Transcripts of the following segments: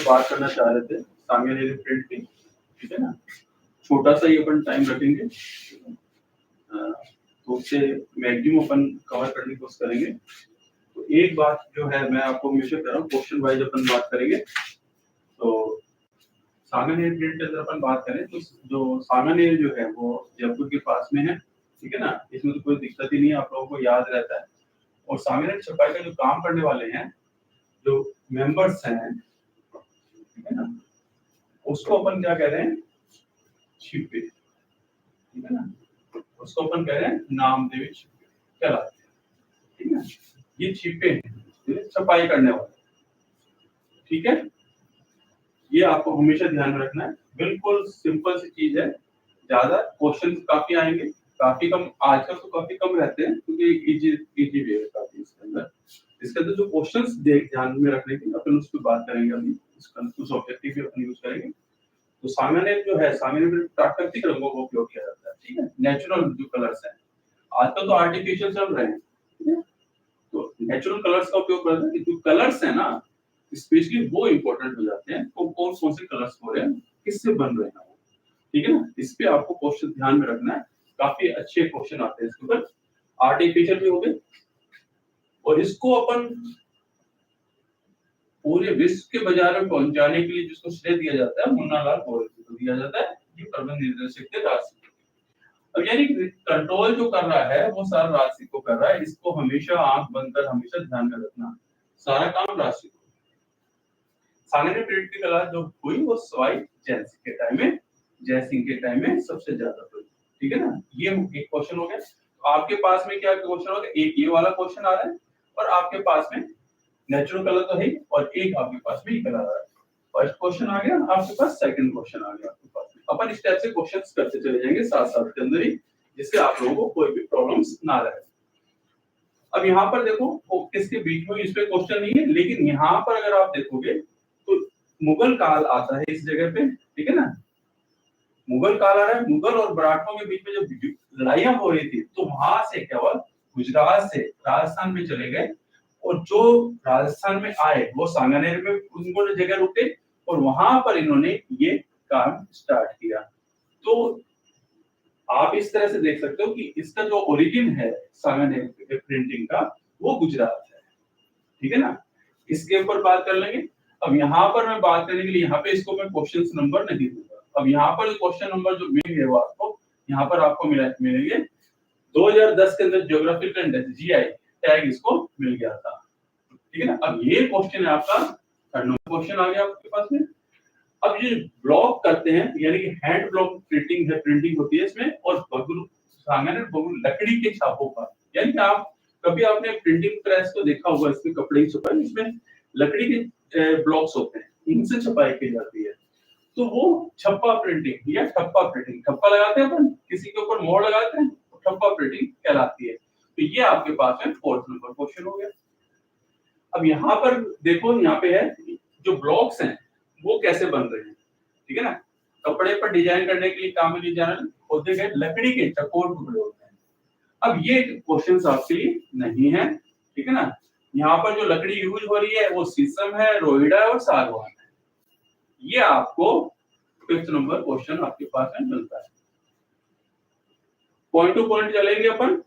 बात करना चाह रहे थे सांगानेरी प्रिंट की, ठीक है ना। छोटा सा ही अपन टाइम रखेंगे, तो उससे मैक्सिमम अपन कवर करने की कोशिश करेंगे। तो एक बात जो है मैं आपको हमेशा कह रहा हूँ, क्वेश्चन वाइज अपन बात करेंगे। तो सांगानेरी प्रिंट अगर अपन बात करें तो जो सांगानेरी जो है वो जयपुर के पास में है, ठीक है ना। इसमें तो कोई दिक्कत ही नहीं है, आप लोगों को याद रहता है। और सांगानेरी छपाई का जो काम करने वाले हैं, जो मेंबर्स हैं, ठीक है ना, उसको अपन क्या कह रहे हैं, छिपे, ठीक है ना, उसको अपन कह रहे हैं नामदेवी छिपे कहलाते हैं, ठीक है। ये छिपे हैं छपाई करने वाले, ठीक है। ये आपको हमेशा ध्यान में रखना है, बिल्कुल सिंपल सी चीज है। ज्यादा क्वेश्चन काफी आएंगे, काफी कम, आजकल तो काफी कम रहते हैं क्योंकि इजी वे है काफी इसके अंदर जो क्वेश्चंस ध्यान में रखने की अपन उस पर बात करेंगे अभी, इसका कुछ ऑब्जेक्टिव भी अपन यूज करेंगे। तो सामान्य जो है, सामान्य प्राकृतिक रंगों का उपयोग किया जाता है, ठीक है। नेचुरल जो कलर्स हैं, आजकल तो आर्टिफिशियल चल रहे हैं, ठीक है, तो नेचुरल कलर्स का उपयोग करते हैं। जो कलर्स है ना, स्पेशली वो इंपॉर्टेंट हो जाते हैं, तो कौन कौन से कलर्स हो रहे हैं, किससे बन रहे हैं, ठीक है ना। इस पे आपको क्वेश्चन ध्यान में रखना है, काफी अच्छे क्वेश्चन आते हैं इसके ऊपर। आर्टिफिशियल भी हो गए, और इसको अपन पूरे विश्व के बाजार में पहुंचाने के लिए जिसको श्रेय दिया जाता है, मुन्ना लाल गौर को दिया जाता है। ये प्रबंध निर्देशक थे राजसिक। अब यानी कंट्रोल जो कर रहा है वो सारा राजसिक को कर रहा है, इसको हमेशा आंख बंद कर हमेशा ध्यान में रखना, सारा काम राजसिक। सांगानेरी प्रिंट की कला जो हुई वो सवाई जयसिंह के टाइम में, जयसिंह के टाइम में सबसे ज्यादा हुई, ठीक है ना। ये एक क्वेश्चन हो गया। तो आपके पास में क्या क्वेश्चन हो गया, एक ये वाला क्वेश्चन आ रहा है, और आपके पास में नेचुरल कलर तो है, और एक आपके पास में ये कलर आ रहा है। फर्स्ट क्वेश्चन आ गया आपके पास, सेकंड क्वेश्चन आ गया आपके पास में। अपन इस टाइप से क्वेश्चंस करते चले जाएंगे साथ साथ के अंदर ही, जिससे आप लोगों को कोई भी प्रॉब्लम्स ना रहे। अब यहाँ पर देखो किसके बीच में, इस पे क्वेश्चन नहीं है, लेकिन यहाँ पर अगर आप देखोगे तो मुगल काल आता है इस जगह पे, ठीक है ना। मुगल काल आ रहा है, मुगल और मराठों के बीच में जब लड़ाइयां हो रही थी, तो वहां से क्या हुआ, गुजरात से राजस्थान में चले गए, और जो राजस्थान में आए वो सांगानेर में उनको जगह रुके, और वहां पर इन्होंने ये काम स्टार्ट किया। तो आप इस तरह से देख सकते हो कि इसका जो ओरिजिन है सांगानेर प्रिंटिंग का, वो गुजरात है, ठीक है ना। इसके ऊपर बात कर लेंगे। अब यहाँ पर मैं बात करने के लिए, यहाँ पे इसको मैं क्वेश्चन नंबर नहीं दूंगा। अब यहाँ पर क्वेश्चन नंबर जो मिलेंगे वो आपको यहाँ पर आपको मिलेंगे 2010 के अंदर ज्योग्राफिकल इंडेक्स जीआई टैग इसको मिल गया था, ठीक है ना। अब ये क्वेश्चन है आपका, थर्ड नंबर क्वेश्चन आ गया आपके पास में। अब ये ब्लॉक करते हैं, यानी कि हैंड ब्लॉक प्रिंटिंग होती है इसमें, और सांगानेर लकड़ी के छापों पर, यानी कि आप कभी आपने प्रिंटिंग प्रेस को देखा होगा, इसमें कपड़े की छपाई, इसमें लकड़ी के ब्लॉक्स होते हैं, इनसे छपाई की जाती है। तो वो छप्पा प्रिंटिंग या ठप्पा प्रिंटिंग, ठप्पा लगाते हैं अपन, किसी के ऊपर मोड़ लगाते हैं, तो ठप्पा प्रिंटिंग कहलाती है। तो ये आपके पास में फोर्थ नंबर क्वेश्चन हो गया। अब यहाँ पर देखो, यहाँ पे है जो ब्लॉक्स हैं वो कैसे बन रहे हैं, ठीक है ना। कपड़े पर डिजाइन करने के लिए काम में लिए जाने होते गए लकड़ी के चौकोर टुकड़े होते हैं। अब ये क्वेश्चंस आपके लिए नहीं है, ठीक है ना। यहाँ पर जो लकड़ी यूज हो रही है वो शीशम है, रोहिड़ा है और सागवान है। ये आपको फिफ्थ नंबर क्वेश्चन आपके पास में मिलता है। पॉइंट टू पॉइंट चलेंगे अपन।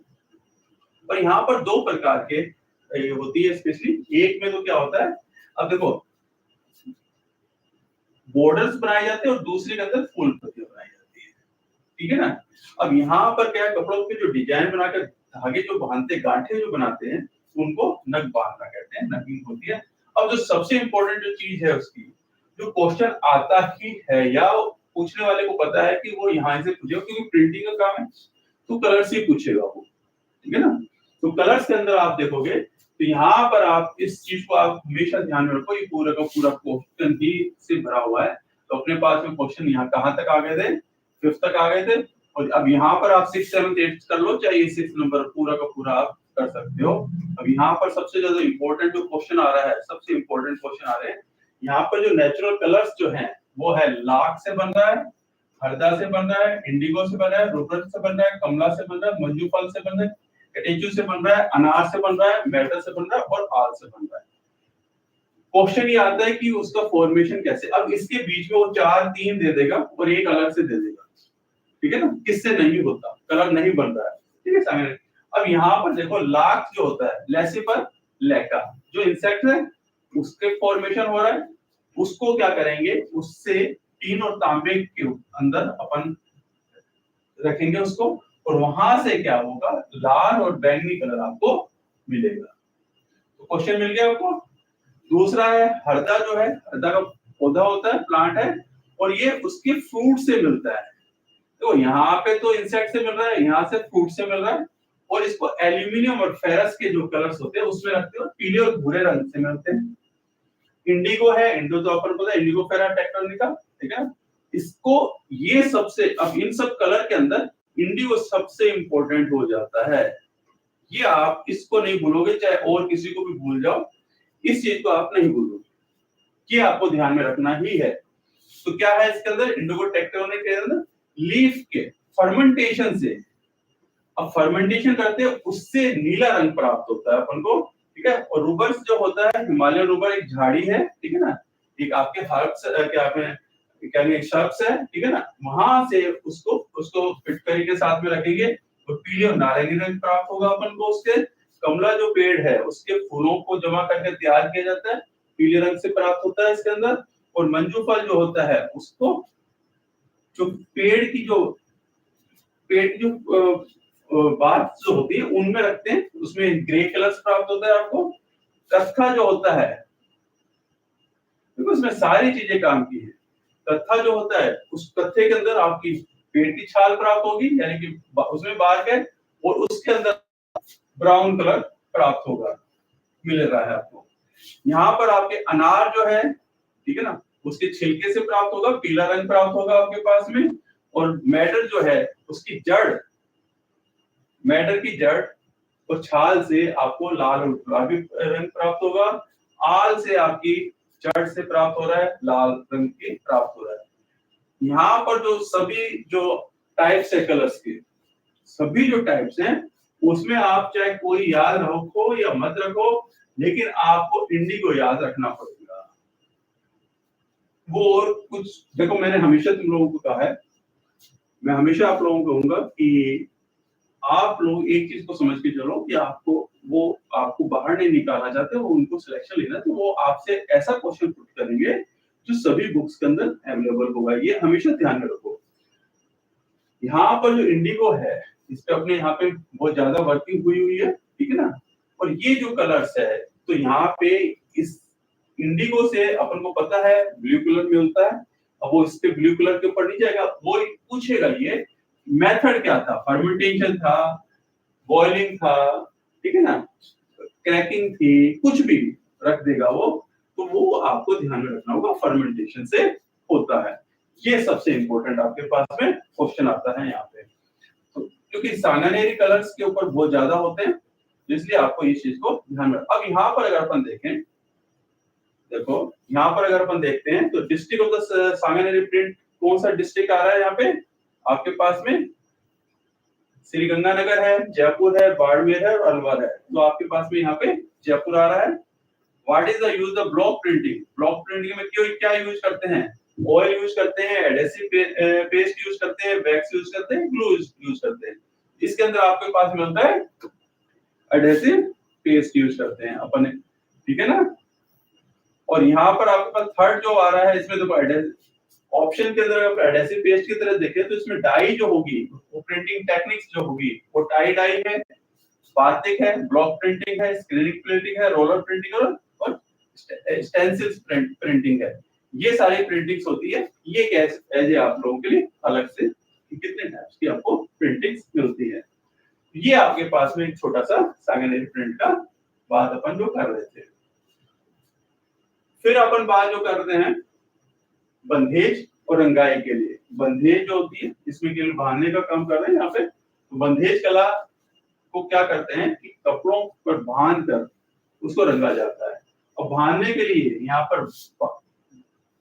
और यहाँ पर दो प्रकार के होती है स्पेशली, एक में तो क्या होता है, अब देखो बॉर्डर्स बनाए जाते हैं और दूसरे के अंदर फूल पत्तियां बनाई जाती है, ठीक है ना। अब यहाँ पर क्या है, कपड़ों के जो डिजाइन बनाकर धागे जो बांधते, गांठे जो बनाते हैं, उनको नग बांधना कहते हैं, नगिंग होती है। अब जो सबसे इंपॉर्टेंट जो चीज है उसकी, जो क्वेश्चन आता ही है या पूछने वाले को पता है कि वो यहाँ से पूछेगा, क्योंकि प्रिंटिंग का काम है तो कलर से पूछेगा वो, ठीक है ना। तो कलर्स के अंदर आप देखोगे तो यहाँ पर आप इस चीज को आप हमेशा ध्यान में रखो, ये पूरा का पूरा क्वेश्चन ही से भरा हुआ है। तो अपने पास में क्वेश्चन यहाँ कहाँ तक आ गए थे, फिफ्थ तक आ गए थे, और अब यहाँ पर आप 6, 7, 8 कर लो, चाहे 6 नंबर पूरा का पूरा आप कर सकते हो। अब यहाँ पर सबसे ज्यादा इंपॉर्टेंट जो क्वेश्चन आ रहा है, सबसे इंपॉर्टेंट क्वेश्चन आ रहे हैं यहाँ पर, जो नेचुरल कलर्स जो है वो है लाख से बन रहा है, हरदा से बन रहा है, इंडिगो से बन रहा है, रुद्र से बन रहा है, कमला से बन रहा है, मंजूफल से बन रहा है, कटेचू से बन रहा है, अनार से बन रहा है, मेटल से बन रहा है और आल से बन रहा है। क्वेश्चन ये आता है कि उसका फॉर्मेशन कैसे, अब इसके बीच में वो 4 3 दे देगा और एक अलग से दे देगा, ठीक है ना, किससे नहीं होता, कलर नहीं बन रहा है, ठीक है सामने। अब यहाँ पर देखो लाख जो होता है, लेसिपर लेका जो इंसेक्ट है उसके फॉर्मेशन हो रहा है, उसको क्या करेंगे, उससे टीन और तांबे के अंदर अपन रखेंगे उसको, और वहां से क्या होगा, लाल और बैंगनी कलर आपको मिलेगा। तो क्वेश्चन मिल गया आपको। दूसरा है हरदा, जो है हरदा का पौधा होता है, प्लांट है, और ये उसके फ्रूट से मिलता है। तो यहाँ पे तो इंसेक्ट से मिल रहा है, यहाँ से फ्रूट से मिल रहा है, और इसको एल्यूमिनियम और फेरस के जो कलर्स होते हैं उसमें रखते हो, पीले और भूरे रंग से मिलते हैं। इंडिगो है, इंडिगो तो अपन पता है, इंडिगो फेरा टेक्टोनिका, ठीक है। इसको ये सबसे, अब इन सब कलर के अंदर इंडिगो सबसे इंपॉर्टेंट हो जाता है। ये आप इसको नहीं भूलोगे, चाहे और किसी को भी भूल जाओ, इस चीज को आप नहीं भूलोगे, ये आपको ध्यान में रखना ही है। तो क्या है इसके अंदर, इंडिगो टेक्टोनिक के अंदर लीफ के फर्मेंटेशन से, अब फर्मेंटेशन करते हैं उससे नीला रंग प्राप्त होता है अपन को, ठीक है। और रूबर्स जो होता है, हिमालयन रूबर एक झाड़ी है, ठीक है ना, एक आपके हर्ब्स क्या आपने शर्ब्स है, ठीक है ना, वहां से उसको उसको फिटकरी के साथ में रखेंगे तो पीले और नारंगी रंग प्राप्त होगा अपन को उसके। कमला जो पेड़ है उसके फूलों को जमा करके तैयार किया जाता है, पीले रंग से प्राप्त होता है इसके अंदर। और मंजू फल जो होता है उसको, जो पेड़ की जो बात जो होती है उनमें रखते हैं, उसमें ग्रे कलर्स प्राप्त होता है आपको। कत्था जो होता है, देखो उसमें सारी चीजें काम की है। कत्था जो होता है, उस कत्थे के अंदर आपकी पेड़ की छाल प्राप्त होगी, यानी कि उसमें बार्क है, और उसके अंदर ब्राउन कलर प्राप्त होगा, मिल रहा है आपको। यहाँ पर आपके अनार जो है, ठीक है ना, उसके छिलके से प्राप्त होगा, पीला रंग प्राप्त होगा आपके पास में। और मैटर जो है उसकी जड़, मैटर की जड़ और छाल से आपको लाल और गुलाबी रंग प्राप्त होगा। आल से आपकी जड़ से प्राप्त हो रहा है, लाल रंग की प्राप्त हो रहा है। यहाँ पर जो सभी जो टाइप्स है कलर्स के, सभी जो टाइप्स हैं उसमें आप चाहे कोई याद रखो या मत रखो, लेकिन आपको इंडिगो याद रखना पड़ेगा। वो और कुछ देखो, मैंने हमेशा तुम लोगों को कहा है, मैं हमेशा आप लोगों को कहूंगा कि आप लोग एक चीज को समझ के चलो कि आपको बाहर नहीं निकाला जाता, वो उनको सिलेक्शन लेना, तो वो आपसे ऐसा क्वेश्चन पुट करेंगे जो सभी बुक्स के अंदर अवेलेबल होगा, ये हमेशा ध्यान में रखो। यहाँ पर जो इंडिगो है इस पे अपने यहाँ पे बहुत ज्यादा वर्किंग हुई है, ठीक है ना। और ये जो कलर्स है, तो यहाँ पे इस इंडिगो से अपन को पता है ब्लू कलर मिलता है। अब वो इस पे ब्लू कलर के ऊपर नहीं जाएगा, वो पूछेगा ये मेथड क्या था, फर्मेंटेशन था, बॉइलिंग था, ठीक है ना, क्रैकिंग थी, कुछ भी रख देगा वो। तो वो आपको ध्यान में रखना होगा, फर्मेंटेशन से होता है। ये सबसे इंपॉर्टेंट आपके पास में क्वेश्चन आता है यहाँ पे। तो क्योंकि सांगानेरी कलर्स के ऊपर बहुत ज्यादा होते हैं, इसलिए आपको इस चीज को ध्यान में। अब यहाँ पर अगर अपन देखें, देखो यहाँ पर अगर अपन देखते हैं तो district of the Sanganeri print, कौन सा डिस्ट्रिक्ट आ रहा है यहाँ पे आपके पास में, श्री गंगानगर है, जयपुर है, बाड़मेर है और अलवर है। तो आपके पास में यहाँ पे जयपुर आ रहा है। What is the use of block printing, block printing में क्यों क्या यूज करते हैं, ऑयल यूज करते हैं, एडेसिव पेस्ट यूज करते हैं, वैक्स यूज करते हैं, ग्लू यूज करते हैं। इसके अंदर आपके पास में होता है एडेसिव पेस्ट यूज करते हैं अपन, ठीक है ना। और यहाँ पर आपके पास थर्ड जो आ रहा है, इसमें देखो एडेसिव ऑप्शन के अंदर एडेसिव पेस्ट की तरह देखें तो इसमें डाई जो होगी, वो प्रिंटिंग टेक्निक्स जो होगी वो टाई डाई है, बातिक है, ब्लॉक प्रिंटिंग है, स्क्रीनिंग प्रिंटिंग है, रोलर प्रिंटिंग और स्टेंसिल प्रिंटिंग है। ये सारी प्रिंटिंग्स होती है। ये कैसे आप लोगों के लिए अलग से कितने टाइप्स की आपको प्रिंटिंग्स मिलती है। ये आपके पास में एक छोटा सा सांगानेरी प्रिंट का बात अपन जो कर रहे थे। फिर अपन बात जो करते हैं बंधेज और रंगाई के लिए। बंधेज जो होती है इसमें केवल बांधने का काम कर रहे हैं यहाँ पे। तो बंधेज कला को क्या करते हैं कि कपड़ों पर बांध कर उसको रंगा जाता है। और बांधने के लिए यहाँ पर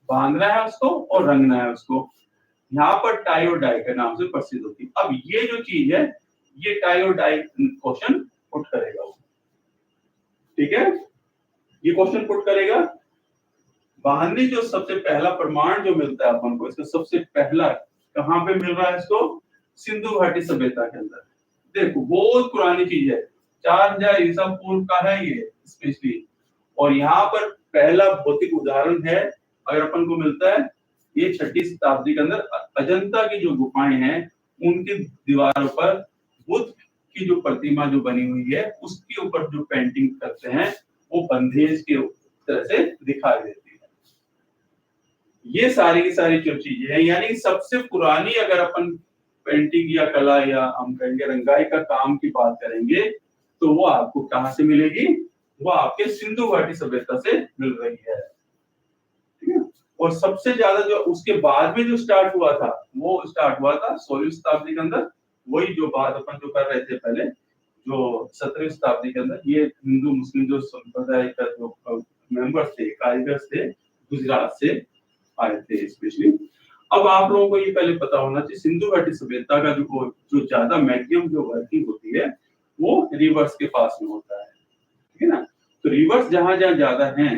बांधना है उसको और रंगना है उसको। यहाँ पर टाई और डाई के नाम से प्रसिद्ध होती है। अब ये जो चीज है, ये टाई और डाई क्वेश्चन पुट करेगा वो, ठीक है, ये क्वेश्चन पुट करेगा। बांधनी जो सबसे पहला प्रमाण जो मिलता है अपन को, इसका सबसे पहला कहाँ पे मिल रहा है इसको? सिंधु घाटी सभ्यता के अंदर। देखो बहुत पुरानी चीज है, 4000 ईसा पूर्व का है ये स्पेशली। और यहाँ पर पहला भौतिक उदाहरण है अगर अपन को मिलता है ये 6ठी शताब्दी के अंदर अजंता की जो गुफाएं हैं उनकी दीवारों पर बुद्ध की जो प्रतिमा जो बनी हुई है उसके ऊपर जो पेंटिंग करते हैं वो बंधेज के तरह से दिखाई देती है। ये सारी की सारी जो चीजें हैं, यानी सबसे पुरानी अगर अपन पेंटिंग या कला या हम कहेंगे रंगाई का काम की बात करेंगे तो वो आपको कहाँ से मिलेगी? वो आपके सिंधु घाटी सभ्यता से मिल रही है, ठीक है। और सबसे ज्यादा जो उसके बाद में जो स्टार्ट हुआ था वो स्टार्ट हुआ था 16वीं शताब्दी के अंदर। वही जो बात अपन जो कर रहे थे पहले, जो 17वीं शताब्दी के अंदर ये हिंदू मुस्लिम जो संप्रदाय का जो मेंबर्स थे, कारीगर थे, गुजरात से आए थे स्पेशली। अब आप लोगों को ये पहले पता होना चाहिए सिंधु घाटी सभ्यता का जो ज्यादा मैक्सिमम जो वर्किंग होती है वो रिवर्स के पास में होता है, ठीक है ना। तो रिवर्स जहां जहां ज्यादा है,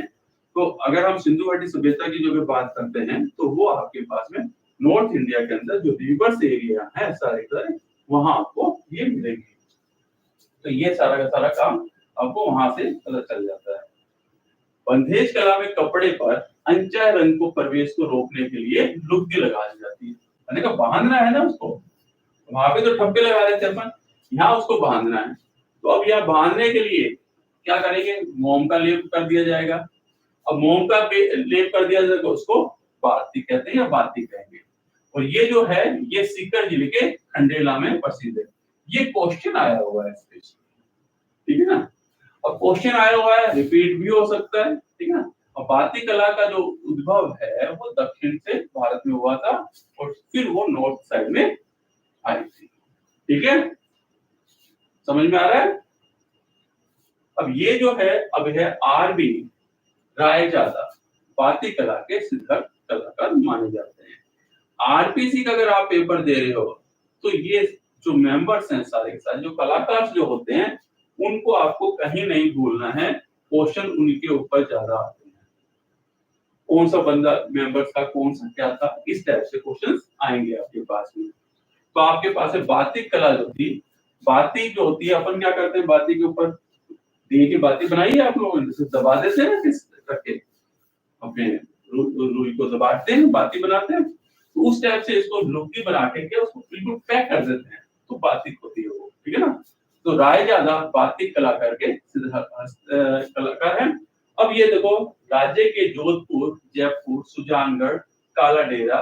तो अगर हम सिंधु घाटी सभ्यता की जो अगर बात करते हैं तो वो आपके पास में नॉर्थ इंडिया के अंदर जो रिवर्स एरिया है सारे वहां आपको ये मिलेगी। तो ये सारा का सारा काम आपको वहां से पता चल जाता है। बंधेज कला में कपड़े पर अंचा रंग को प्रवेश को रोकने के लिए लुग्गी लगा दी जाती है। मैंने कहा बांधना है ना उसको, वहां पे तो ठप्पे लगा रहे थे अपन, यहाँ उसको बांधना है। तो अब यहाँ बांधने के लिए क्या करेंगे? मोम का लेप कर दिया जाएगा। अब मोम का लेप कर दिया जाएगा, उसको बाती कहते हैं या बाती कहेंगे। और ये जो है ये सीकर जिले के खंडेला में प्रसिद्ध है। ये क्वेश्चन आया हुआ है स्पेशली, ठीक है ना। और क्वेश्चन आया हुआ है, रिपीट भी हो सकता है, ठीक है ना। और बाती कला का जो उद्भव है वो दक्षिण से भारत में हुआ था और फिर वो नॉर्थ साइड में आई थी, ठीक है। समझ में आ रहा है? अब ये जो है अब है आरबी रायजादा, बाती कला के सिद्धक कलाकार माने जाते हैं। आरपीसी का अगर आप पेपर दे रहे हो तो ये जो मेंबर्स हैं सारे के सारे जो कलाकार जो होते हैं उनको आपको कहीं नहीं भूलना है, क्वेश्चन उनके ऊपर ज्यादा आते हैं। कौन सा बंदा मेंबर्स का कौन सा क्या था, इस टाइप से क्वेश्चंस आएंगे आपके पास में। तो आपके पास है बाती कला जो थी, बाती जो होती है अपन क्या करते हैं बाती के ऊपर दिए की बाती बनाई है आप लोगों ने, जैसे दबा देते हैं ना किस रख के अपने रुई को दबाते हैं बाती बनाते हैं, तो उस टाइप से इसको लुग्गी बना के उसको बिल्कुल पैक कर देते हैं तो बाती होती है वो, ठीक है ना। तो रायजादा बाती कलाकार के कलाकार हैं। अब ये देखो राज्य के जोधपुर, जयपुर, सुजानगढ़, काला डेरा,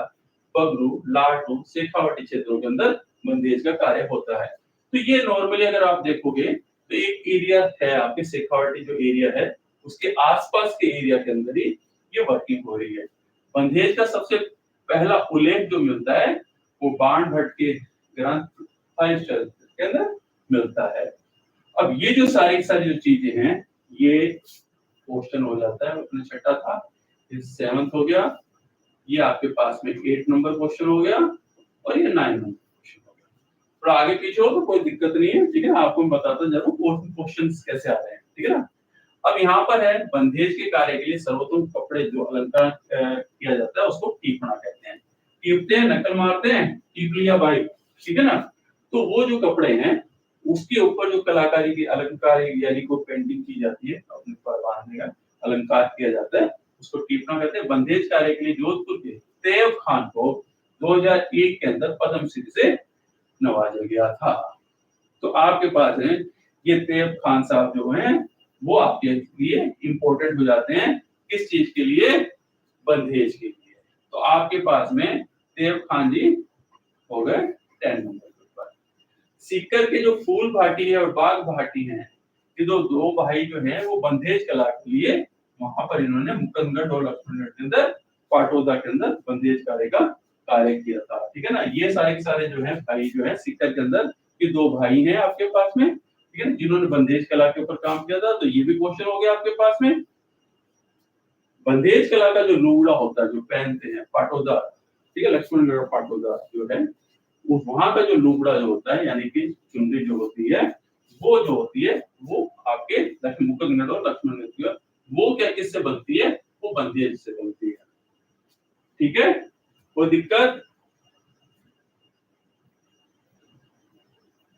बगरू, लाटू, शेखावाटी क्षेत्रों के अंदर बंधेज का कार्य होता है। तो ये नॉर्मली अगर आप देखोगे तो एक एरिया है आपके शेखावाटी जो एरिया है उसके आसपास के एरिया के अंदर ही ये वर्किंग हो रही है। बंधेज का सबसे पहला उल्लेख जो मिलता है वो बाण भट्ट के ग्रंथ के अंदर मिलता है। अब ये जो सारी सारी जो चीजें हैं ये क्वेश्चन हो जाता है, अपने छठा था, ये 7th हो गया, ये आपके पास में 8 नंबर क्वेश्चन हो गया और ये 9 नंबर क्वेश्चन हो गया। थोड़ा आगे पीछे हो तो कोई दिक्कत नहीं है, ठीक है। आपको मैं बताता जरूर क्वेश्चंस कैसे आ रहे हैं, ठीक है ना। अब यहाँ पर है बंधेज के कार्य के लिए सर्वोत्तम कपड़े जो अलंकार किया जाता है उसको टीपना कहते हैं। टीपते हैं, नकल मारते हैं, टीप लिया भाई, ठीक है ना। तो वो जो कपड़े हैं उसके ऊपर जो कलाकारी की अलंकार यानी को पेंटिंग की जाती है अपने पर बांधने का अलंकार किया जाता है उसको टीपना कहते हैं। बंधेज कार्य के लिए जोधपुर के तैयब खान को 2001 के अंदर पद्मश्री से नवाजा गया था। तो आपके पास है ये तैयब खान साहब जो हैं वो आपके लिए इंपॉर्टेंट हो जाते हैं, किस चीज के लिए? बंधेज के लिए। तो आपके पास में तैयब खान जी हो गए 10 नंबर पर। सीकर के जो फूल भाटी है और बाग भाटी है, ये दो भाई जो हैं वो बंधेज कला के लिए वहां पर इन्होंने मुकंदगढ़ और लक्ष्मणगढ़ के अंदर पाटोदा के अंदर बंधेज कार्य का कार्य किया था, ठीक है ना। ये सारे के सारे जो है भाई जो है सीकर के अंदर ये 2 भाई हैं आपके पास में, ठीक है ना, जिन्होंने बंधेज कला के ऊपर काम किया था। तो ये भी क्वेश्चन हो गया आपके पास में। बंधेज कला का जो लुगड़ा होता है जो पहनते हैं पाटोदा, ठीक है, लक्ष्मणगढ़ पाटोदा जो है उस वहां का जो लुगड़ा जो होता है यानी कि चुनरी जो होती है वो जो होती है वो आपके मुकंदगढ़ और लक्ष्मणगढ़ वो क्या किससे बनती है? वो बंधेज से बनती है। ठीक है, कोई दिक्कत?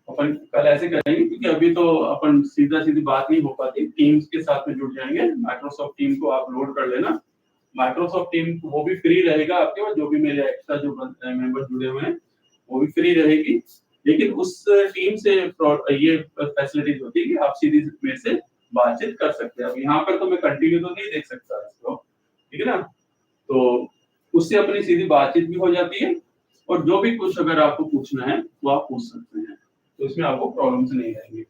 अपन कल ऐसे करेंगे क्योंकि अभी तो अपन सीधा सीधी बात नहीं हो पाती, टीम्स के साथ में जुड़ जाएंगे। माइक्रोसॉफ्ट टीम को आप लोड कर लेना, माइक्रोसॉफ्ट टीम वो भी फ्री रहेगा आपके पास, जो भी मेरे एक्स्ट्रा जो मेंबर जुड़े हुए हैं वो भी फ्री रहेगी। लेकिन उस टीम से ये फैसिलिटीज होती है कि आप सीधी में से बातचीत कर सकते हैं। अब यहाँ पर तो मैं कंटिन्यू तो नहीं देख सकता इसको, ठीक है ना, तो उससे अपनी सीधी बातचीत भी हो जाती है और जो भी कुछ अगर आपको पूछना है वो आप पूछ सकते हैं, तो इसमें आपको प्रॉब्लम्स नहीं आएंगी।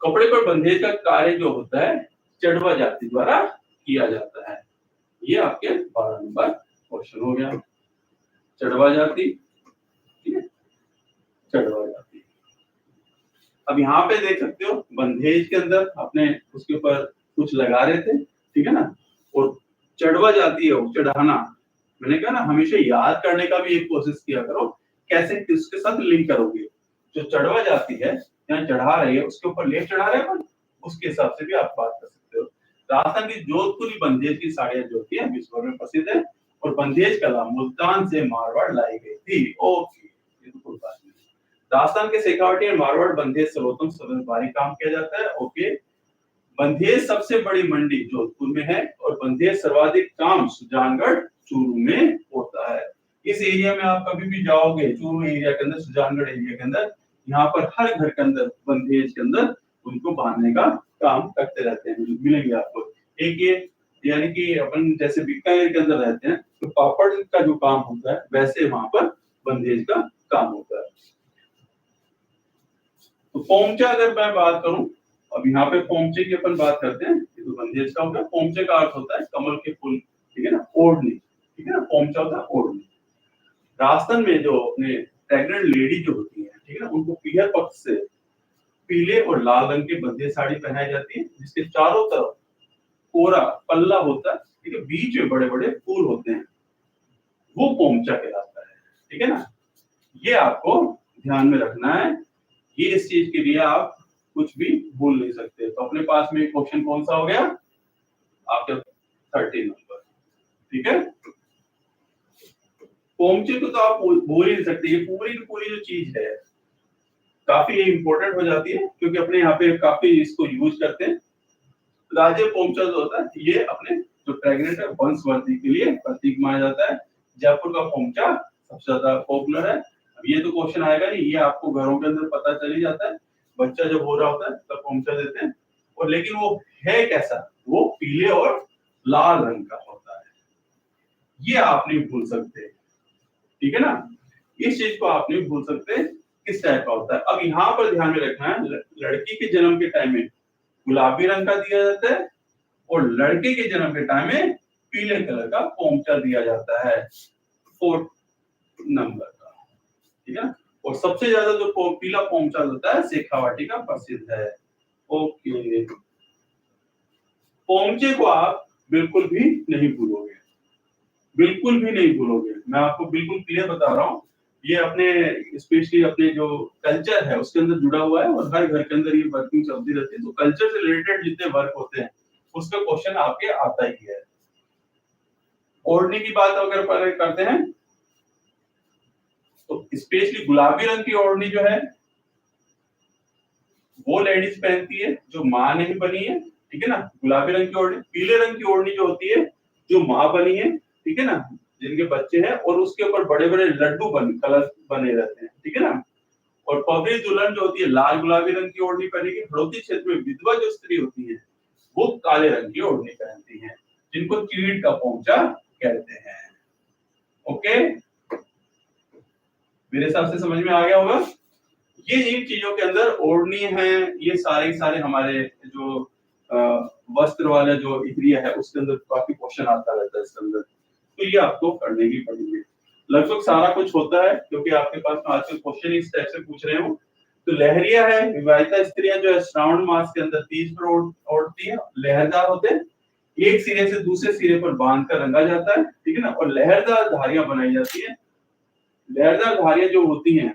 कपड़े पर बंधेज का कार्य जो होता है चढ़वा जाति द्वारा किया जाता है। ये आपके 12 नंबर क्वेश्चन हो गया। चढ़वा जाति, ठीक है, चढ़वा जाति। अब यहाँ पे देख सकते हो बंधेज के अंदर आपने उसके ऊपर कुछ लगा रहे थे, ठीक है ना, और चढ़वा जाती है वो चढ़ाना। मैंने कहा ना हमेशा याद करने का भी एक कोशिश किया करो, कैसे किसके साथ लिंक करोगे। जो चढ़वा जाती है यहाँ चढ़ा रही है उसके ऊपर लेप चढ़ा रहे हैं, उसके हिसाब से भी आप बात कर सकते हो। राजस्थान की जोधपुरी बंधेज की साड़ियां जो होती है विश्व में प्रसिद्ध है और बंधेज कला मुल्तान से मारवाड़ लाई गई थी। ओके, ये तो कोई बात नहीं। राजस्थान के शेखावटी और मारवाड़ बंधेज सर्वोत्तम भारी काम किया जाता है। ओके, बंधेज सबसे बड़ी मंडी जोधपुर में है और बंधेज सर्वाधिक काम सुजानगढ़ चूरू में होता है। इस एरिया में आप कभी भी जाओगे चूरू एरिया के अंदर, सुजानगढ़ एरिया के अंदर, यहाँ पर हर घर के अंदर बंधेज के अंदर उनको बांधने का काम करते रहते हैं, मिलेंगे आपको। एक ये यानी कि अपन जैसे बीकानेर के अंदर रहते हैं तो पापड़ का जो काम होता है वैसे वहां पर बंधेज का काम होता है। तो पोमचा अगर मैं बात करूं, अब यहाँ पे पोमचे की अपन बात करते हैं, तो बंधेज का होगा। पोमचे का अर्थ होता है कमल के फूल, ठीक है ना, ओढ़नी, ठीक है ना, पोमचा होता है ओढ़नी। राजस्थान में जो अपने प्रेग्नेंट लेडी जो होती है, ठीक है ना, उनको पीहर पक्ष से पीले और लाल रंग की बंधेज साड़ी पहनाई जाती है जिसके चारों तरफ कोरा पल्ला होता है, ठीक है, बीच में बड़े बड़े फूल होते हैं, वो पोमचा कहलाता है। ठीक है ना, ये आपको ध्यान में रखना है, ये इस चीज के लिए आप कुछ भी भूल नहीं सकते। तो अपने पास में क्वेश्चन कौन सा हो गया आपके 13 नंबर, ठीक है। पोमचे को तो आप भूल ही नहीं सकते, ये पूरी की पूरी जो चीज है काफी इंपॉर्टेंट हो जाती है क्योंकि अपने यहाँ पे काफी इसको यूज करते हैं। राजे पोमचा जो होता है ये अपने जो प्रेग्नेंट है वंशवर्धी के लिए प्रतीक माना जाता है। जयपुर का पोमचा सबसे ज्यादा पॉपुलर है। अब ये तो क्वेश्चन आएगा नहीं, ये आपको घरों के अंदर पता चल ही जाता है, बच्चा जब हो रहा होता है तब पोमचा देते हैं। और लेकिन वो है कैसा, वो पीले और लाल रंग का होता है, ये आप नहीं भूल सकते, ठीक है ना, इस चीज को आप नहीं भूल सकते किस टाइप का होता है। अब यहाँ पर ध्यान में रखना है, लड़की के जन्म के टाइम में गुलाबी रंग का दिया जाता है और लड़के के जन्म के टाइम में पीले कलर का पोमचा दिया जाता है 4 नंबर का, ठीक है। और सबसे ज्यादा जो पीला पोमचा होता है शेखावाटी का प्रसिद्ध है। ओके, पोमचे को आप बिल्कुल भी नहीं भूलोगे, बिल्कुल भी नहीं भूलोगे, मैं आपको बिल्कुल क्लियर बता रहा हूँ। ये अपने स्पेशली अपने जो कल्चर है उसके अंदर जुड़ा हुआ है और हर घर के अंदर ये वर्किंग चलती रहती है। तो कल्चर से रिलेटेड जितने वर्क होते हैं उसका क्वेश्चन आपके आता ही है। ओढ़नी की बात अगर करते हैं तो स्पेशली गुलाबी रंग की ओढ़नी जो है वो लेडीज पहनती है जो माँ नहीं बनी है, ठीक है ना, गुलाबी रंग की ओढ़नी। पीले रंग की ओढ़नी जो होती है जो माँ बनी है, ठीक है ना, जिनके बच्चे हैं और उसके ऊपर बड़े बड़े लड्डू कलर बने रहते हैं, ठीक है ना। और पगड़ी दुल्हन जो होती है लाल गुलाबी रंग की ओढ़नी पहनेगी। हड़ौती क्षेत्र में विधवा जो स्त्री होती है वो काले रंग की ओढ़नी पहनती है जिनको चीड़ का पोंचा कहते हैं। ओके, मेरे हिसाब से समझ में आ गया होगा। ये इन चीजों के अंदर ओढ़नी है, ये सारे हमारे जो वस्त्र वाला जो एरिया है उसके अंदर काफी क्वेश्चन आता रहता है इसके अंदर, तो ये आपको करने की पड़ेगी। लगभग सारा कुछ होता है क्योंकि आपके पास आजकल क्वेश्चन इस टाइप से पूछ रहे हो। तो लहरिया है, विवाहिता स्त्रियां जो है श्रावण मास के अंदर तीज पर ओढ़ती है, लहरदार होते हैं, एक सिरे से दूसरे सिरे पर बांध कर रंगा जाता है, ठीक है ना, और लहरदार धारियां बनाई जाती है। लहरदार धारियां जो होती हैं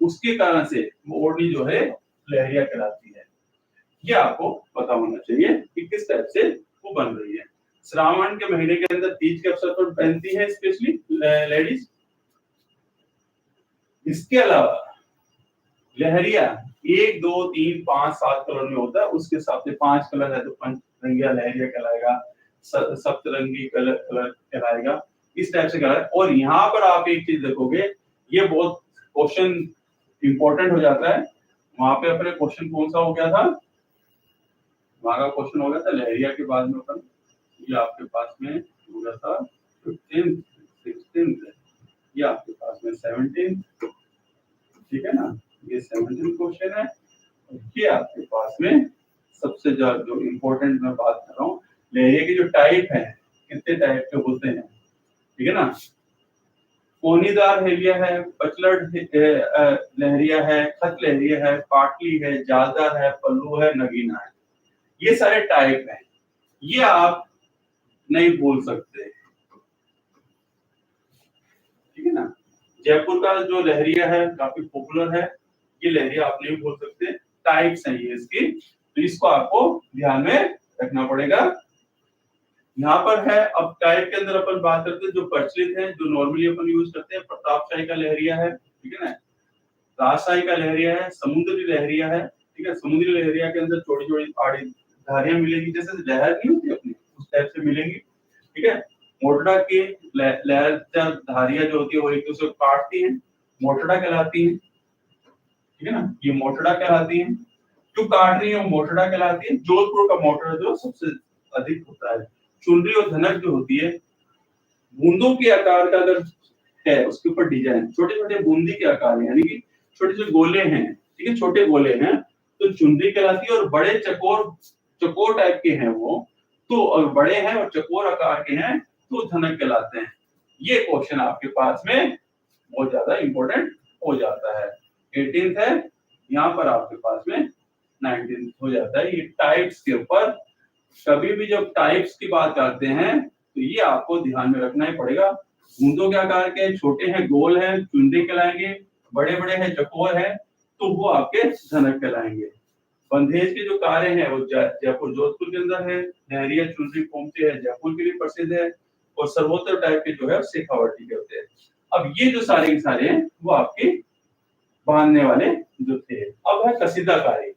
उसके कारण से वो ओढ़नी जो है लहरिया कहलाती है। ये आपको पता होना चाहिए कि किस टाइप से वो बन रही है। श्रावण के महीने के अंदर तीज के अवसर पर पहनती है स्पेशली लेडीज। इसके अलावा लहरिया 1 2 3 5 7 कलर में होता है, उसके हिसाब से 5 कलर है तो पंचरंगिया लहरिया कहलाएगा, सप्तरंगी कलर कहलाएगा, इस टाइप से कलर। और यहाँ पर आप एक चीज देखोगे, ये बहुत क्वेश्चन इंपॉर्टेंट हो जाता है। वहां पे अपने क्वेश्चन कौन सा हो गया था, वहां का क्वेश्चन हो गया था लहरिया के बाद में अपन, ये आपके पास में हो गया था 15th 16th, ये आपके पास में 17th, ठीक है ना, ये 17th क्वेश्चन है। ये आपके पास में सबसे ज्यादा जो इम्पोर्टेंट मैं बात कर रहा हूँ, लहरिया के जो टाइप है कितने टाइप के होते हैं, ठीक है ना। कोनीदार लहरिया है, पचलड़ लहरिया है, खत लहरिया है, पाटली है, जालदार है, पल्लू है, नगीना है, ये सारे टाइप हैं। ये आप नहीं बोल सकते, ठीक है ना। जयपुर का जो लहरिया है काफी पॉपुलर है, ये लहरिया आप नहीं बोल सकते, टाइप्स हैं ये इसकी, तो इसको आपको ध्यान में रखना पड़ेगा। यहाँ पर है, अब टाइप के अंदर अपन बात करते हैं जो प्रचलित है, जो नॉर्मली अपन यूज करते हैं, प्रतापशाही का लहरिया है, ठीक है ना, राजशाही का लहरिया है, समुद्री लहरिया है, ठीक है। समुद्री लहरिया के अंदर छोटी छोटी आड़ी धारियां मिलेगी, जैसे लहर नहीं होती अपनी उस टाइप से मिलेंगी, ठीक है। मोटड़ा की लहर धारियां जो होती है वो एक दूसरे को काटती है, मोटड़ा कहलाती है, ठीक है ना, ये मोटड़ा कहलाती है। जो काट रही है वो मोटड़ा कहलाती है। जोधपुर का मोटड़ा जो सबसे अधिक होता है। चुनरी और धनक जो होती है, बूंदों के आकार का अगर है उसके ऊपर डिजाइन, छोटे छोटे बूंदी के आकार है, यानी कि छोटे छोटे गोले हैं, ठीक है, छोटे गोले हैं, तो चुनरी कहलाती है। और बड़े चकोर टाइप के हैं वो, तो और बड़े हैं और चकोर आकार के हैं तो धनक कहलाते हैं। ये क्वेश्चन आपके पास में बहुत ज्यादा इंपॉर्टेंट हो जाता है। 18th है, यहाँ पर आपके पास में 19th हो जाता है। ये टाइप्स के ऊपर, कभी भी जब टाइप्स की बात करते हैं तो ये आपको ध्यान में रखना ही पड़ेगा। बूंदों के आकार के, छोटे हैं गोल हैं चुनरी कहलाएंगे, बड़े बड़े हैं चकोर हैं तो वो आपके धनक कहलाएंगे। बंधेज के जो कार्य हैं वो जयपुर जोधपुर के अंदर है। लहरिया चुनरी पोमचे है जयपुर के लिए प्रसिद्ध है, और सर्वोत्तर टाइप के जो है शेखावटी के होते हैं। अब ये जो सारे के सारे हैं वो आपके बांधने वाले जो थे। अब है कसीदाकारी।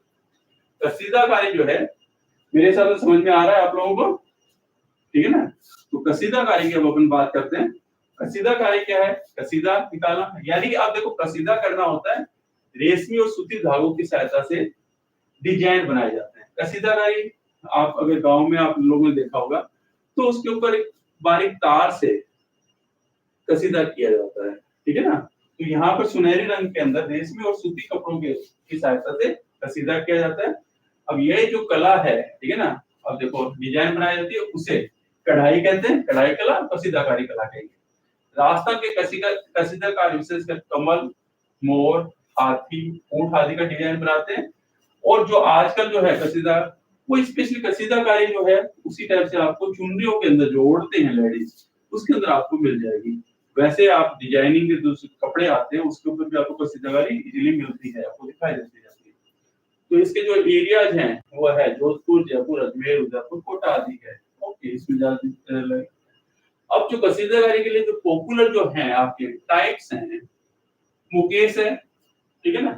कसीदाकारी जो है मेरे हिसाब से समझ में आ रहा है आप लोगों को, ठीक है ना। तो कसीदाकारी की अब अपन बात करते हैं। कसीदाकारी क्या है, कसीदा निकालना, यानी कि आप देखो कसीदा करना होता है, रेशमी और सूती धागों की सहायता से डिजाइन बनाए जाते हैं। कसीदाकारी आप अगर गांव में आप लोगों ने देखा होगा तो उसके ऊपर एक बारीक तार से कसीदा किया जाता है, ठीक है ना। तो यहाँ पर सुनहरी रंग के अंदर रेशमी और सूती कपड़ों की सहायता से कसीदा किया जाता है। अब ये जो कला है, ठीक है ना, अब देखो डिजाइन बनाई जाती है, उसे कढ़ाई कहते हैं, कढ़ाई कला, कसीदाकारी कला कहेंगे। राजस्थान के कसीदाकारी विशेषकर कमल, मोर, हाथी, ऊंट आदि का डिजाइन बनाते हैं। और जो आजकल जो है कसीदा, वो स्पेशली कसीदाकारी जो है उसी टाइप से आपको चुनरियों के अंदर जो ओढ़ते हैं लेडीज, उसके अंदर आपको मिल जाएगी। वैसे आप डिजाइनिंग के दूसरे कपड़े आते हैं उसके ऊपर भी आपको कसीदाकारी इजीली मिलती है, आपको दिखाई देती है। तो इसके जो एरियाज हैं वो है जोधपुर, जयपुर, अजमेर, उदयपुर, कोटा आदि है। ओके, इसमें ज्यादा। अब जो कसीदाकारी के लिए जो पॉपुलर जो हैं आपके टाइप्स हैं, मुकेश है, ठीक है ना।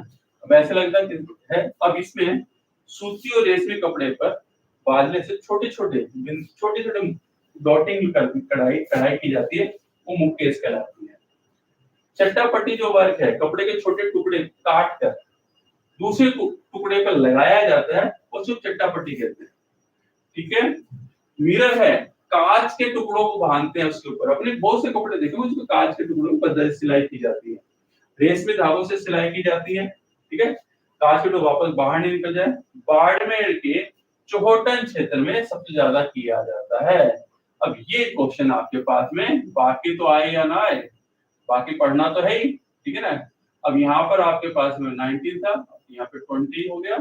अब ऐसा लगता है, अब इसमें सूती और रेशमी कपड़े पर बांधने से छोटे छोटे डॉटिंग कढ़ाई की जाती है, वो मुकेश कहलाती है। चट्टापट्टी जो वर्क है, कपड़े के छोटे टुकड़े काट कर दूसरे टुकड़े पर लगाया जाता है, उसको चट्टापट्टी कहते हैं, ठीक है। मिरर है, कांच के टुकड़ों को बांधते हैं उसके ऊपर। अपने बहुत से कपड़े देखे उसको कांच के टुकड़ों पर सिलाई की जाती है, रेशमी धागों से सिलाई की जाती है, ठीक है। कांच के टुकड़े वापस बाहर नहीं निकल जाए। बाड़मेर के चौहोटन क्षेत्र में सबसे ज्यादा किया जाता है। अब ये क्वेश्चन आपके पास में, बाकी तो आए या ना आए, बाकी पढ़ना तो है ही, ठीक है ना। अब यहाँ पर आपके पास में 19 था, यहाँ पे 20 हो गया।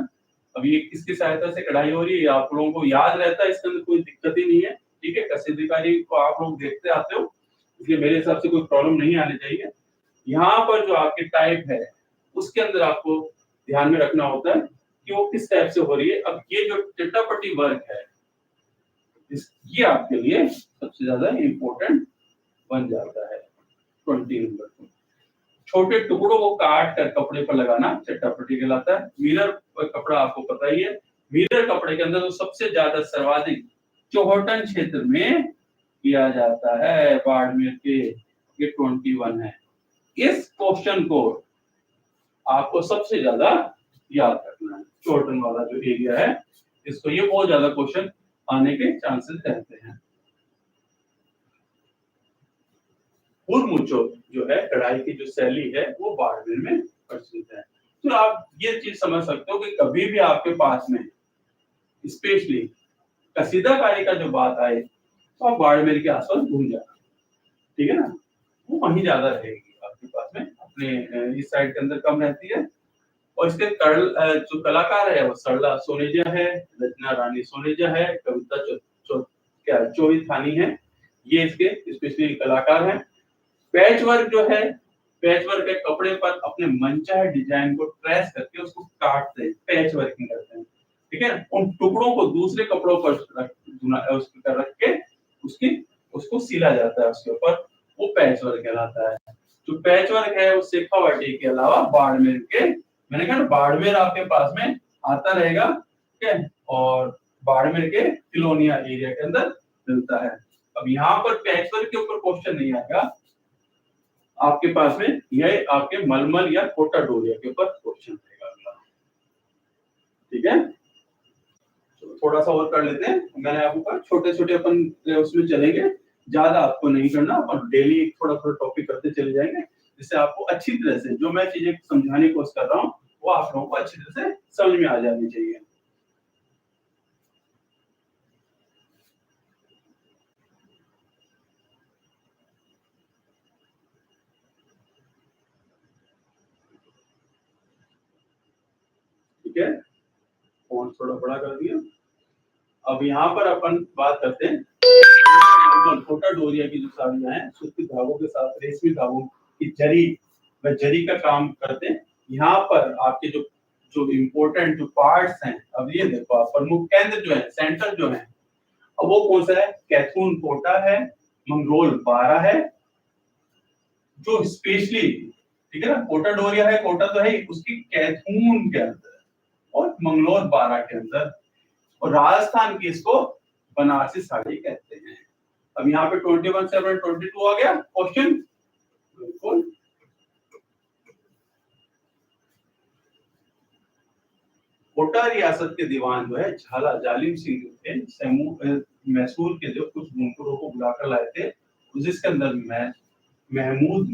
अब ये किसकी सहायता से कढ़ाई हो रही है, आप लोगों को याद रहता है, इसके अंदर कोई दिक्कत ही नहीं है, ठीक है। कसीदाकारी को आप लोग देखते आते हो, इसलिए मेरे हिसाब से कोई प्रॉब्लम नहीं आनी चाहिए। यहाँ पर जो आपके टाइप है उसके अंदर आपको ध्यान में रखना होता है कि वो किस टाइप से हो रही है। अब ये जो चट्टापट्टी वर्क है, ये आपके लिए सबसे ज्यादा इम्पोर्टेंट बन जाता है 20 नंबर को। छोटे टुकड़ों को काट कर कपड़े पर लगाना चट्टापटी कहलाता है। मिरर कपड़ा आपको पता ही है, मिरर कपड़े के अंदर तो सबसे ज्यादा सर्वाधिक चौहटन क्षेत्र में किया जाता है बाड़मेर के, ये 21 है। इस क्वेश्चन को आपको सबसे ज्यादा याद रखना है, चौहटन वाला जो एरिया है इसको, ये बहुत ज्यादा क्वेश्चन आने के चांसेस रहते हैं। हुरमुचो जो है कढ़ाई की जो शैली है वो बाड़मेर में प्रचलित है। तो आप ये चीज समझ सकते हो कि कभी भी आपके पास में स्पेशली कसीदाकारी का जो बात आए तो आप बाड़मेर के आसपास घूम जाना, ठीक है ना, वो वहीं ज्यादा रहेगी आपके पास में, अपने इस साइड के अंदर कम रहती है। और इसके जो कलाकार है वो सरला सोनेजा है, रचना रानी सोनेजा है, कविता चोईथानी है, ये इसके स्पेशली कलाकार हैं। पैच वर्क जो है, पैच वर्क के कपड़े पर अपने मनचाहे डिजाइन को ट्रेस करके उसको काटते हैं, पैच वर्किंग करते हैं, ठीक है। उन टुकड़ों को दूसरे कपड़ों पर रख के उसको सिला जाता है उसके ऊपर, वो पैच वर्क कहलाता है। जो पैच वर्क है वो शेखावाटी के अलावा बाड़मेर के, मैंने कहा बाड़मेर आपके पास में आता रहेगा, ठीक है, और बाड़मेर के तिलोनिया एरिया के अंदर मिलता है। अब यहाँ पर पैच वर्क के ऊपर क्वेश्चन नहीं आएगा आपके पास में, यह आपके मलमल या कोटा डोरिया के ऊपर क्वेश्चन रहेगा, ठीक है। तो थोड़ा सा और कर लेते हैं, मैंने आपको कहा छोटे छोटे अपन उसमें चलेंगे, ज्यादा आपको नहीं करना, अपन डेली थोड़ा थोड़ा टॉपिक करते चले जाएंगे, जिससे आपको अच्छी तरह से जो मैं चीजें समझाने की कोशिश कर रहा हूँ वो आप लोगों को अच्छी तरह से समझ में आ जानी चाहिए। ठीक है, फोन थोड़ा बड़ा कर दिया। अब यहाँ पर अपन बात करते हैं कोटा डोरिया की जो साड़ियां हैं, सूती धागों के साथ रेशमी धागों की जरी का काम करते हैं। यहाँ पर आपके जो जो इम्पोर्टेंट जो पार्ट्स हैं, अब ये देखो आप, प्रमुख केंद्र जो है, सेंटर जो है, अब वो कौन सा है, कैथून कोटा है, मंगरोल 12 है, जो स्पेशली, ठीक है ना, कोटा डोरिया है, कोटा तो है उसकी कैथून के अंदर और मंगलोर 12 के अंदर, और राजस्थान की इसको बनारसी साड़ी कहते हैं। अब यहाँ पे 21 से 22 आ गया क्वेश्चन, बिल्कुल। कोटा रियासत के दीवान जो है झाला जालिम सिंह जो थे, मैसूर के जो कुछ बुनकरों को बुलाकर लाए थे, जिसके अंदर महमूद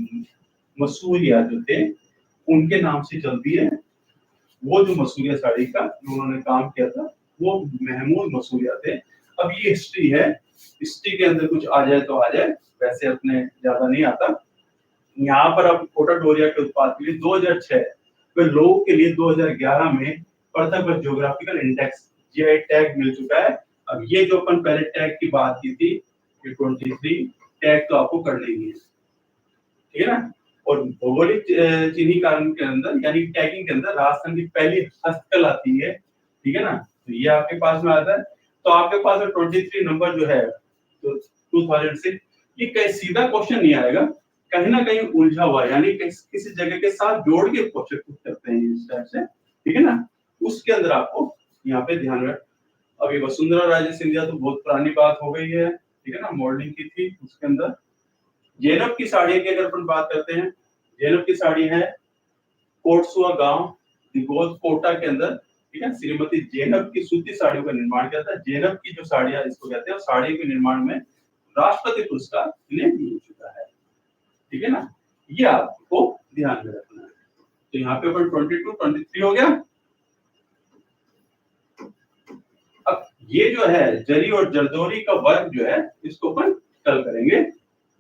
मसूरिया जो थे उनके नाम से चलती है। वो जो मसूरिया साड़ी का जो उन्होंने काम किया था वो महमूद मसूरिया थे। अब ये हिस्ट्री है, हिस्ट्री के अंदर कुछ आ जाए तो आ जाए, वैसे अपने ज्यादा नहीं आता। यहाँ पर अब कोटा डोरिया के उत्पाद के लिए 2006 में लोगों के लिए 2011 में पृथक ज्योग्राफिकल इंडेक्स जीआई टैग मिल चुका है। अब ये जो अपन पहले टैग की बात की थी, 23 टैग तो आपको करना ही है, ठीक है ना। और भौगोलिक चिन्हीकरण के अंदर यानी टैगिंग के अंदर राजस्थान की पहली हस्तकला थी है, ठीक है ना, तो ये आपके पास में आता है। तो आपके पास में 23 नंबर जो है तो 2006, ये कहीं सीधा क्वेश्चन नहीं आएगा, कहीं ना कहीं उलझा हुआ, यानी किसी जगह के साथ जोड़ के क्वेश्चन पुट करते हैं इस टाइप से, ठीक है ना। उसके अंदर आपको यहाँ पे ध्यान रख, अभी वसुंधरा राजे सिंधिया तो बहुत पुरानी बात हो गई है, ठीक है ना, मॉडलिंग की थी। उसके अंदर जैनब की साड़ी की अगर अपन बात करते हैं, जैनब की साड़ी है कोटसुआ गांव दिगोद कोटा के अंदर, ठीक है, श्रीमती जैनब की सूती साड़ियों का निर्माण किया था। जैनब की जो साड़ियां इसको कहते हैं, साड़ी के निर्माण में राष्ट्रपति पुरस्कार इन्हें मिल चुका है, ठीक है ना, ये आपको ध्यान में रखना है। तो यहाँ पे अपन 22 23 हो गया। अब ये जो है जरी और जरदोरी का वर्क जो है इसको अपन कल करेंगे,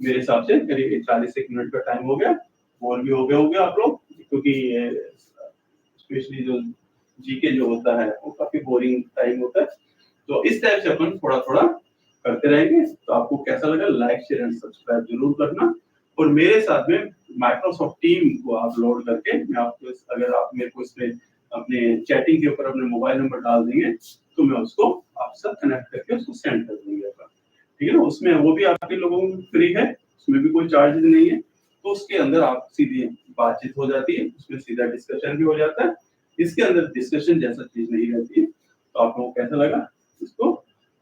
मेरे हिसाब से करीब 40 मिनट का टाइम हो गया, और भी हो गए होंगे आप लोग, क्योंकि स्पेशली जो जीके जो होता है वो काफी बोरिंग टाइम होता है। तो इस टाइप से अपन थोड़ा थोड़ा करते रहेंगे। तो आपको कैसा लगा, लाइक शेयर एंड सब्सक्राइब जरूर करना, और मेरे साथ में माइक्रोसॉफ्ट टीम को आप लोड करके मैं आपको, अगर आप मेरे को इसमें अपने चैटिंग के ऊपर अपने मोबाइल नंबर डाल देंगे तो मैं उसको आपसे कनेक्ट करके उसको सेंड कर दूंगी आपका, ठीक है ना। उसमें वो भी आपके लोगों को फ्री है, उसमें भी कोई चार्जेस नहीं है, तो उसके अंदर आप सीधी बातचीत हो जाती है, उसमें सीधा डिस्कशन भी हो जाता है। इसके अंदर डिस्कशन जैसा चीज नहीं रहती है। तो आप लोगों को कैसा लगा इसको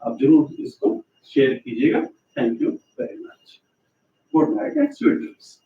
आप जरूर इसको शेयर कीजिएगा। Thank you very much. Good night and sweet dreams.